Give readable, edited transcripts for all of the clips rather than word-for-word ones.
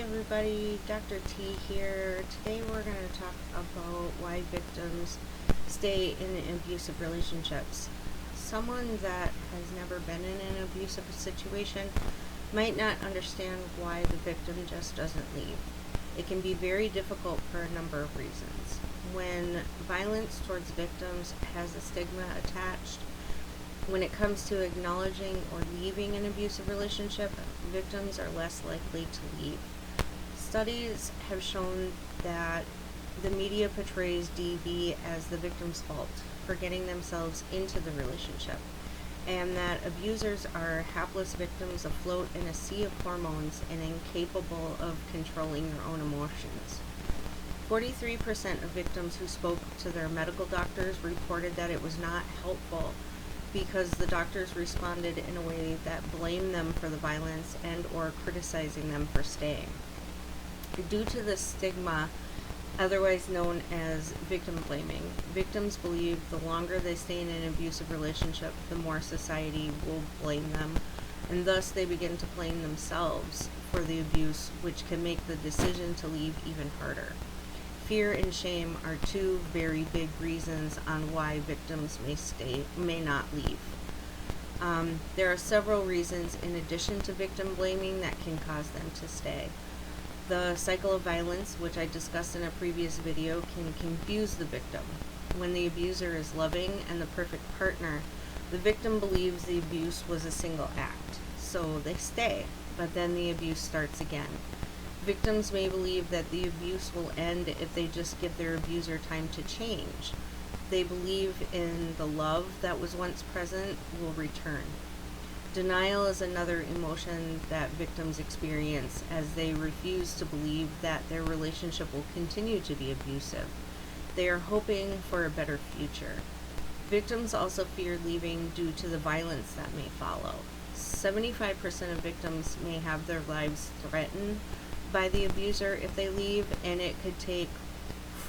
everybody, Dr. T here. Today we're going to talk about why victims stay in abusive relationships. Someone that has never been in an abusive situation might not understand why the victim just doesn't leave. It can be very difficult for a number of reasons. When violence towards victims has a stigma attached, when it comes to acknowledging or leaving an abusive relationship, victims are less likely to leave. Studies have shown that the media portrays DV as the victim's fault for getting themselves into the relationship, and that abusers are hapless victims afloat in a sea of hormones and incapable of controlling their own emotions. 43% of victims who spoke to their medical doctors reported that it was not helpful because the doctors responded in a way that blamed them for the violence and or criticizing them for staying. Due to the stigma, otherwise known as victim blaming, victims believe the longer they stay in an abusive relationship, the more society will blame them, and thus they begin to blame themselves for the abuse, which can make the decision to leave even harder. Fear and shame are two very big reasons on why victims may not leave. There are several reasons in addition to victim blaming that can cause them to stay. The cycle of violence, which I discussed in a previous video, can confuse the victim. When the abuser is loving and the perfect partner, the victim believes the abuse was a single act, so they stay, but then the abuse starts again. Victims may believe that the abuse will end if they just give their abuser time to change. They believe in the love that was once present will return. Denial is another emotion that victims experience as they refuse to believe that their relationship will continue to be abusive. They are hoping for a better future. Victims also fear leaving due to the violence that may follow. 75% of victims may have their lives threatened by the abuser if they leave, and it could take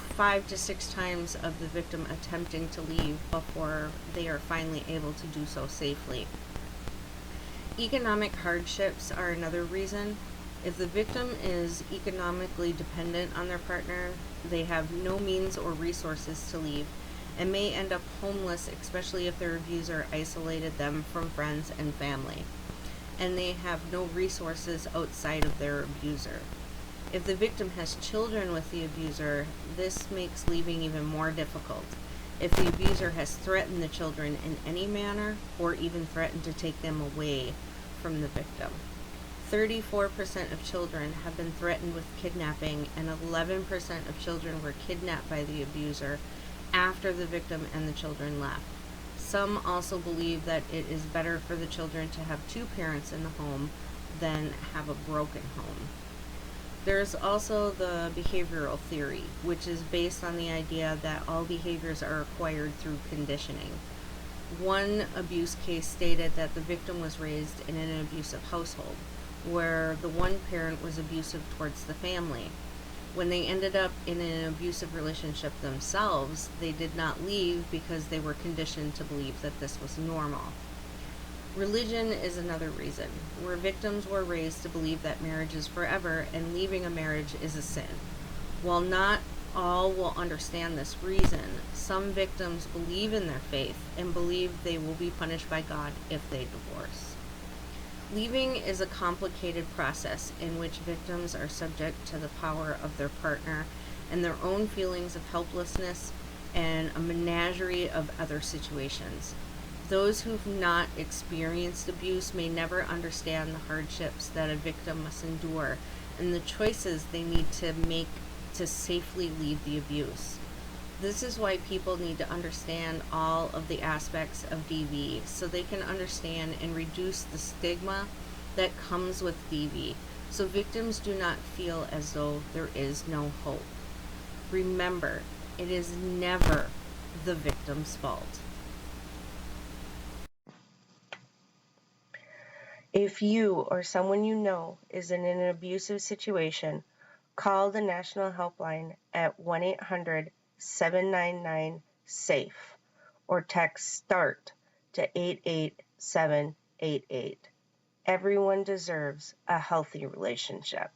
5 to 6 times of the victim attempting to leave before they are finally able to do so safely. Economic hardships are another reason. If the victim is economically dependent on their partner, they have no means or resources to leave and may end up homeless, especially if their abuser isolated them from friends and family, and they have no resources outside of their abuser. If the victim has children with the abuser, this makes leaving even more difficult. If the abuser has threatened the children in any manner, or even threatened to take them away from the victim. 34% of children have been threatened with kidnapping, and 11% of children were kidnapped by the abuser after the victim and the children left. Some also believe that it is better for the children to have 2 parents in the home than have a broken home. There's also the behavioral theory, which is based on the idea that all behaviors are acquired through conditioning. One abuse case stated that the victim was raised in an abusive household, where the one parent was abusive towards the family. When they ended up in an abusive relationship themselves, they did not leave because they were conditioned to believe that this was normal. Religion is another reason, where victims were raised to believe that marriage is forever and leaving a marriage is a sin. While not all will understand this reason, some victims believe in their faith and believe they will be punished by God if they divorce. Leaving is a complicated process in which victims are subject to the power of their partner and their own feelings of helplessness and a menagerie of other situations. Those who've not experienced abuse may never understand the hardships that a victim must endure and the choices they need to make to safely leave the abuse. This is why people need to understand all of the aspects of DV so they can understand and reduce the stigma that comes with DV, so victims do not feel as though there is no hope. Remember, it is never the victim's fault. If you or someone you know is in an abusive situation, call the National Helpline at 1-800-799-SAFE or text START to 88788. Everyone deserves a healthy relationship.